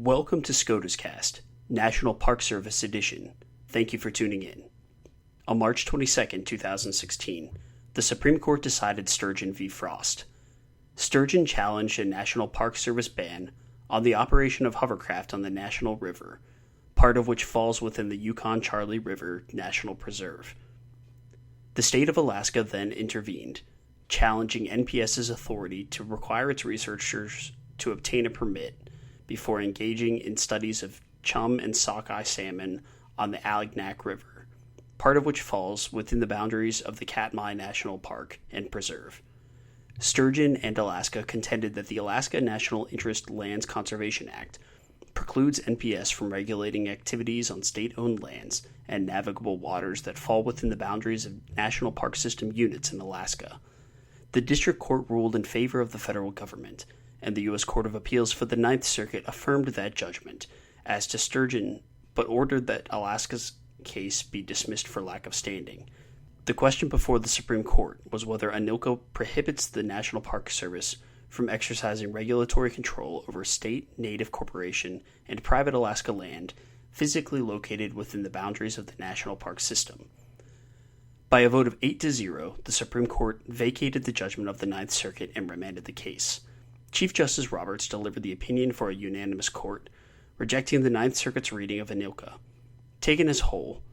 Welcome to SCOTUScast, National Park Service Edition. Thank you for tuning in. On March 22, 2016, the Supreme Court decided Sturgeon v. Frost. Sturgeon challenged a National Park Service ban on the operation of hovercraft on the National River, part of which falls within the Yukon-Charley River National Preserve. The state of Alaska then intervened, challenging NPS's authority to require its researchers to obtain a permit before engaging in studies of chum and sockeye salmon on the Alagnak River, part of which falls within the boundaries of the Katmai National Park and Preserve. Sturgeon and Alaska contended that the Alaska National Interest Lands Conservation Act precludes NPS from regulating activities on state-owned lands and navigable waters that fall within the boundaries of National Park System units in Alaska. The District Court ruled in favor of the federal government, and the U.S. Court of Appeals for the Ninth Circuit affirmed that judgment as to Sturgeon, but ordered that Alaska's case be dismissed for lack of standing. The question before the Supreme Court was whether ANILCA prohibits the National Park Service from exercising regulatory control over state, native corporation, and private Alaska land physically located within the boundaries of the National Park System. By a vote of 8-0, the Supreme Court vacated the judgment of the Ninth Circuit and remanded the case. Chief Justice Roberts delivered the opinion for a unanimous court, rejecting the Ninth Circuit's reading of ANILCA. Taken as whole,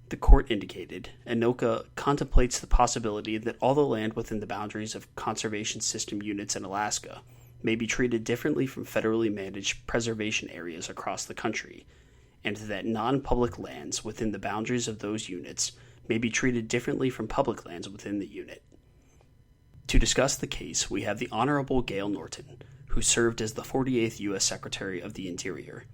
the court indicated, ANILCA contemplates the possibility that all the land within the boundaries of conservation system units in Alaska may be treated differently from federally managed preservation areas across the country, and that non-public lands within the boundaries of those units may be treated differently from public lands within the unit. To discuss the case, we have the Honorable Gale Norton, who served as the 48th U.S. Secretary of the Interior.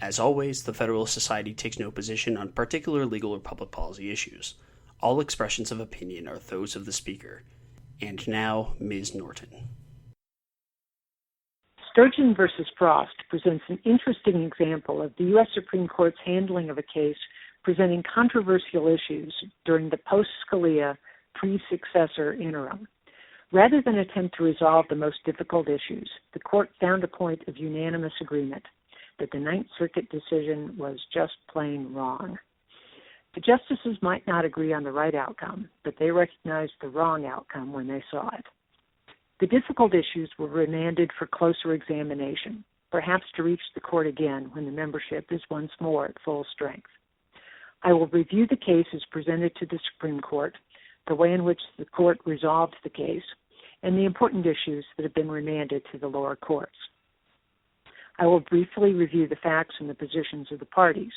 As always, the Federalist Society takes no position on particular legal or public policy issues. All expressions of opinion are those of the speaker. And now, Ms. Norton. Sturgeon v. Frost presents an interesting example of the U.S. Supreme Court's handling of a case presenting controversial issues during the post-Scalia, pre-successor interim. Rather than attempt to resolve the most difficult issues, the court found a point of unanimous agreement that the Ninth Circuit decision was just plain wrong. The justices might not agree on the right outcome, but they recognized the wrong outcome when they saw it. The difficult issues were remanded for closer examination, perhaps to reach the court again when the membership is once more at full strength. I will review the case as presented to the Supreme Court, the way in which the court resolved the case, and the important issues that have been remanded to the lower courts. I will briefly review the facts and the positions of the parties.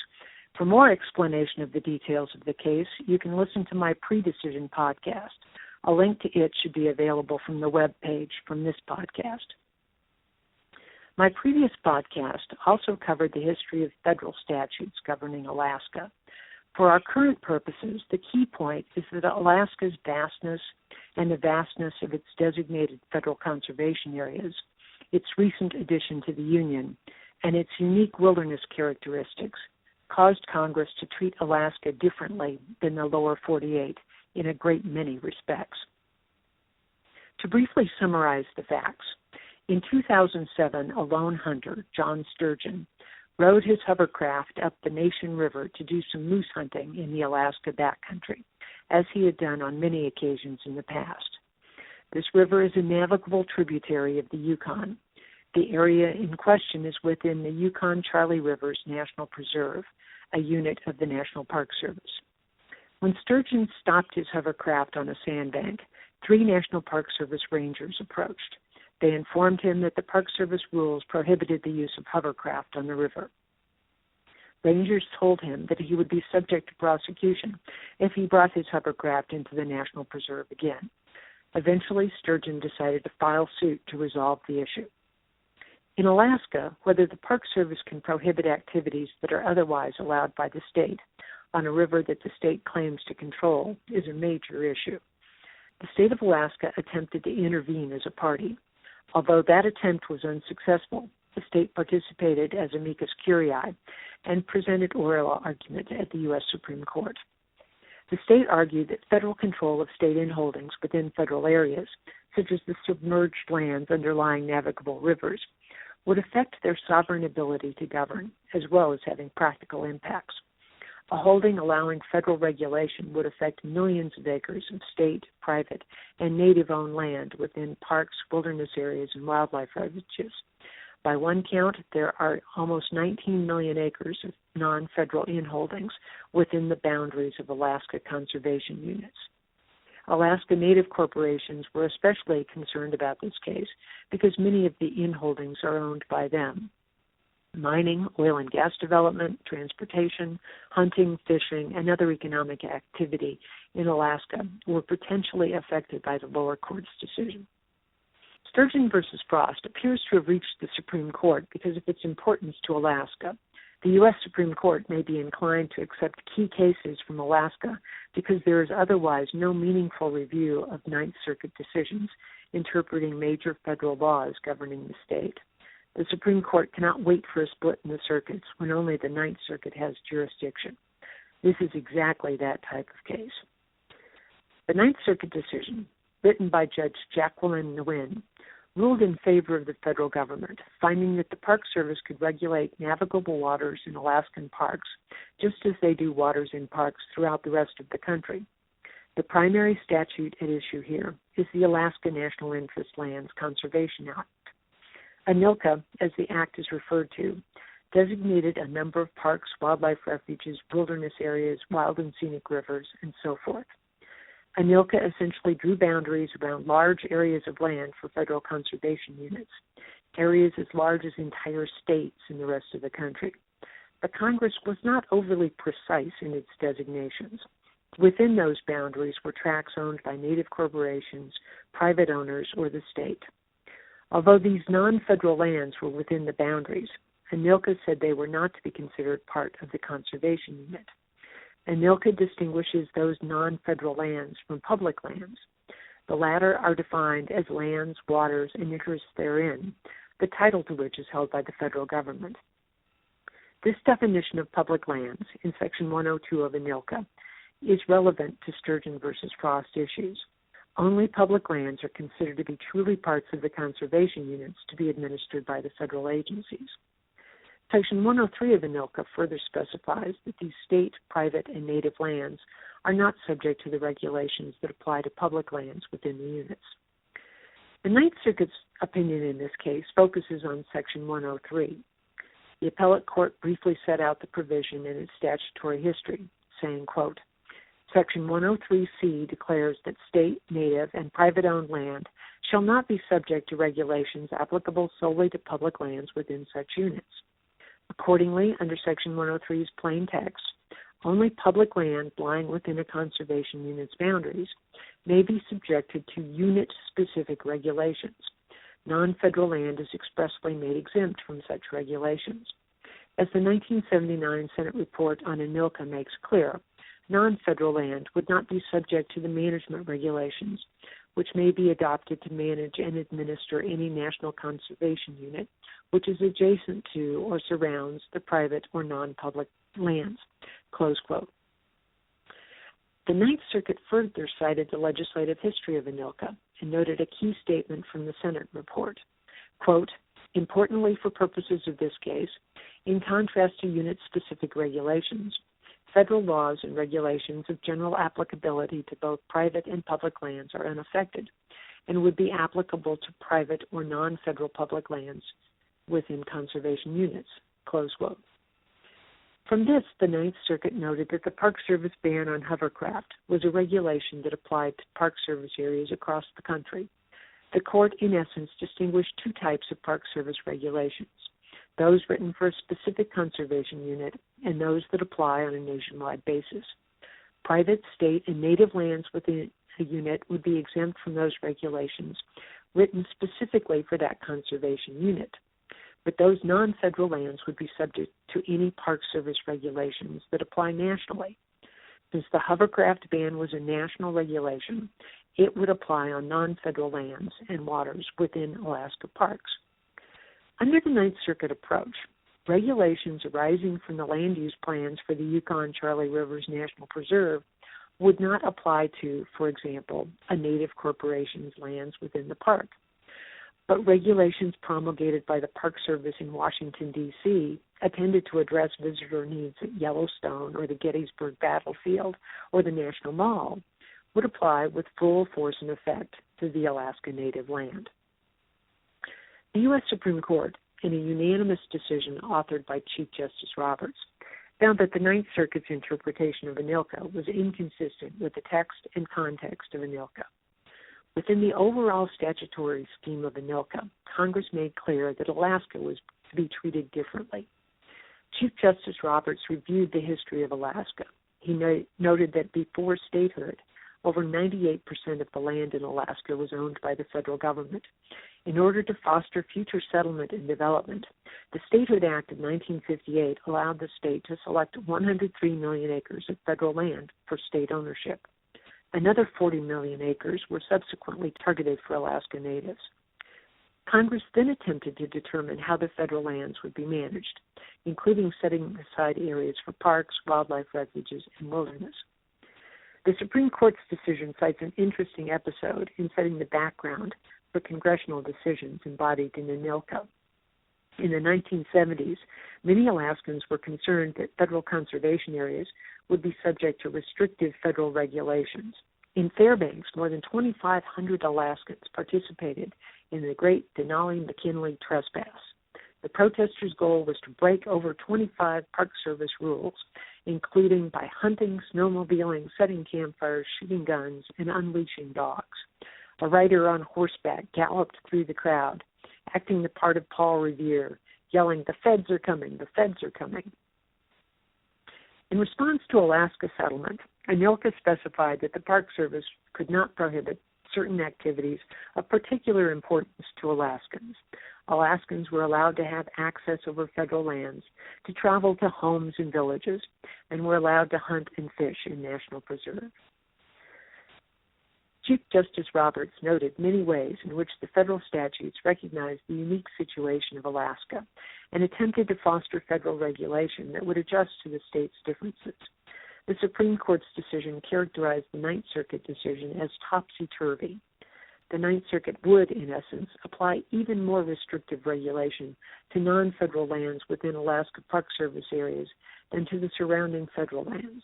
For more explanation of the details of the case, you can listen to my pre-decision podcast. A link to it should be available from the web page from this podcast. My previous podcast also covered the history of federal statutes governing Alaska. For our current purposes, the key point is that Alaska's vastness and the vastness of its designated federal conservation areas, its recent addition to the Union, and its unique wilderness characteristics caused Congress to treat Alaska differently than the lower 48 in a great many respects. To briefly summarize the facts, in 2007, a lone hunter, John Sturgeon, rode his hovercraft up the Nation River to do some moose hunting in the Alaska backcountry, as he had done on many occasions in the past. This river is a navigable tributary of the Yukon. The area in question is within the Yukon-Charley River National Preserve, a unit of the National Park Service. When Sturgeon stopped his hovercraft on a sandbank, 3 National Park Service rangers approached. They informed him that the Park Service rules prohibited the use of hovercraft on the river. Rangers told him that he would be subject to prosecution if he brought his hovercraft into the National Preserve again. Eventually, Sturgeon decided to file suit to resolve the issue. In Alaska, whether the Park Service can prohibit activities that are otherwise allowed by the state on a river that the state claims to control is a major issue. The state of Alaska attempted to intervene as a party. Although that attempt was unsuccessful, the state participated as amicus curiae and presented oral argument at the U.S. Supreme Court. The state argued that federal control of state inholdings within federal areas, such as the submerged lands underlying navigable rivers, would affect their sovereign ability to govern, as well as having practical impacts. A holding allowing federal regulation would affect millions of acres of state, private, and native-owned land within parks, wilderness areas, and wildlife refuges. By one count, there are almost 19 million acres of non-federal inholdings within the boundaries of Alaska conservation units. Alaska Native corporations were especially concerned about this case because many of the inholdings are owned by them. Mining, oil and gas development, transportation, hunting, fishing, and other economic activity in Alaska were potentially affected by the lower court's decision. Sturgeon versus Frost appears to have reached the Supreme Court because of its importance to Alaska. The U.S. Supreme Court may be inclined to accept key cases from Alaska because there is otherwise no meaningful review of Ninth Circuit decisions interpreting major federal laws governing the state. The Supreme Court cannot wait for a split in the circuits when only the Ninth Circuit has jurisdiction. This is exactly that type of case. The Ninth Circuit decision, written by Judge Jacqueline Nguyen, ruled in favor of the federal government, finding that the Park Service could regulate navigable waters in Alaskan parks, just as they do waters in parks throughout the rest of the country. The primary statute at issue here is the Alaska National Interest Lands Conservation Act. ANILCA, as the act is referred to, designated a number of parks, wildlife refuges, wilderness areas, wild and scenic rivers, and so forth. ANILCA essentially drew boundaries around large areas of land for federal conservation units, areas as large as entire states in the rest of the country. But Congress was not overly precise in its designations. Within those boundaries were tracts owned by native corporations, private owners, or the state. Although these non-federal lands were within the boundaries, ANILCA said they were not to be considered part of the conservation unit. ANILCA distinguishes those non-federal lands from public lands. The latter are defined as lands, waters, and interests therein, the title to which is held by the federal government. This definition of public lands in Section 102 of ANILCA is relevant to Sturgeon versus Frost issues. Only public lands are considered to be truly parts of the conservation units to be administered by the federal agencies. Section 103 of ANILCA further specifies that these state, private, and native lands are not subject to the regulations that apply to public lands within the units. The Ninth Circuit's opinion in this case focuses on Section 103. The appellate court briefly set out the provision in its statutory history, saying, quote, Section 103C declares that state, native, and private-owned land shall not be subject to regulations applicable solely to public lands within such units. Accordingly, under Section 103's plain text, only public land lying within a conservation unit's boundaries may be subjected to unit-specific regulations. Non-federal land is expressly made exempt from such regulations. As the 1979 Senate report on ANILCA makes clear, non-federal land would not be subject to the management regulations, which may be adopted to manage and administer any national conservation unit which is adjacent to or surrounds the private or non-public lands, close quote. The Ninth Circuit further cited the legislative history of ANILCA and noted a key statement from the Senate report. Quote, importantly for purposes of this case, in contrast to unit-specific regulations, federal laws and regulations of general applicability to both private and public lands are unaffected and would be applicable to private or non-federal public lands within conservation units, close quote. From this, the Ninth Circuit noted that the Park Service ban on hovercraft was a regulation that applied to Park Service areas across the country. The court, in essence, distinguished two types of Park Service regulations, those written for a specific conservation unit and those that apply on a nationwide basis. Private, state, and native lands within a unit would be exempt from those regulations written specifically for that conservation unit. But those non-federal lands would be subject to any Park Service regulations that apply nationally. Since the hovercraft ban was a national regulation, it would apply on non-federal lands and waters within Alaska parks. Under the Ninth Circuit approach, regulations arising from the land use plans for the Yukon-Charley River National Preserve would not apply to, for example, a native corporation's lands within the park. but regulations promulgated by the Park Service in Washington, D.C. attended to address visitor needs at Yellowstone or the Gettysburg Battlefield or the National Mall would apply with full force and effect to the Alaska Native land. The U.S. Supreme Court, in a unanimous decision authored by Chief Justice Roberts, found that the Ninth Circuit's interpretation of ANILCA was inconsistent with the text and context of ANILCA. Within the overall statutory scheme of ANILCA, Congress made clear that Alaska was to be treated differently. Chief Justice Roberts reviewed the history of Alaska. He noted that before statehood, over 98% of the land in Alaska was owned by the federal government. In order to foster future settlement and development, the Statehood Act of 1958 allowed the state to select 103 million acres of federal land for state ownership. Another 40 million acres were subsequently targeted for Alaska Natives. Congress then attempted to determine how the federal lands would be managed, including setting aside areas for parks, wildlife refuges, and wilderness. The Supreme Court's decision cites an interesting episode in setting the background for congressional decisions embodied in ANILCA. In the 1970s, many Alaskans were concerned that federal conservation areas would be subject to restrictive federal regulations. In Fairbanks, more than 2,500 Alaskans participated in the Great Denali-McKinley Trespass. The protesters' goal was to break over 25 Park Service rules, including by hunting, snowmobiling, setting campfires, shooting guns, and unleashing dogs. A rider on horseback galloped through the crowd, acting the part of Paul Revere, yelling, "The feds are coming, the feds are coming." In response to Alaska settlement, ANILCA specified that the Park Service could not prohibit certain activities of particular importance to Alaskans. Alaskans were allowed to have access over federal lands, to travel to homes and villages, and were allowed to hunt and fish in national preserves. Chief Justice Roberts noted many ways in which the federal statutes recognized the unique situation of Alaska and attempted to foster federal regulation that would adjust to the state's differences. The Supreme Court's decision characterized the Ninth Circuit decision as topsy-turvy. The Ninth Circuit would, in essence, apply even more restrictive regulation to non-federal lands within Alaska Park Service areas than to the surrounding federal lands.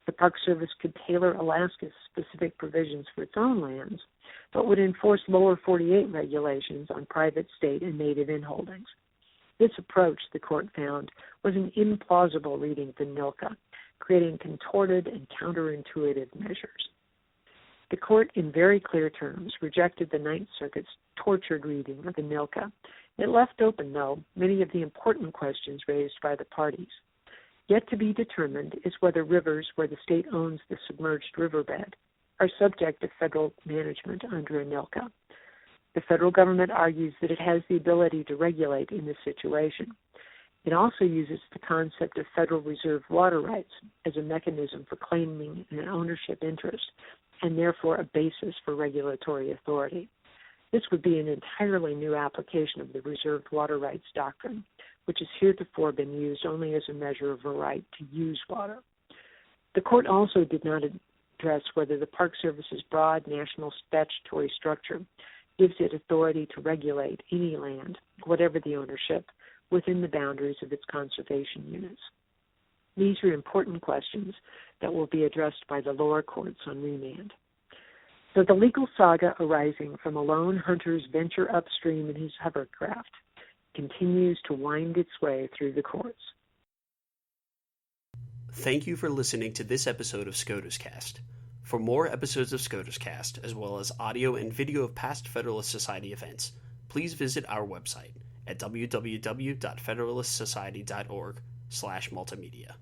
The Park Service could tailor Alaska's specific provisions for its own lands, but would enforce lower 48 regulations on private state and native inholdings. This approach, the court found, was an implausible reading of ANILCA, creating contorted and counterintuitive measures. The court, in very clear terms, rejected the Ninth Circuit's tortured reading of ANILCA. It left open, though, many of the important questions raised by the parties. Yet to be determined is whether rivers where the state owns the submerged riverbed are subject to federal management under ANILCA. The federal government argues that it has the ability to regulate in this situation. It also uses the concept of federal reserve water rights as a mechanism for claiming an ownership interest and therefore a basis for regulatory authority. This would be an entirely new application of the reserved water rights doctrine, which has heretofore been used only as a measure of a right to use water. The court also did not address whether the Park Service's broad national statutory structure gives it authority to regulate any land, whatever the ownership, within the boundaries of its conservation units. These are important questions that will be addressed by the lower courts on remand. So the legal saga arising from a lone hunter's venture upstream in his hovercraft continues to wind its way through the courts. Thank you for listening to this episode of SCOTUScast. For more episodes of SCOTUScast, as well as audio and video of past Federalist Society events, please visit our website at www.federalistsociety.org/multimedia.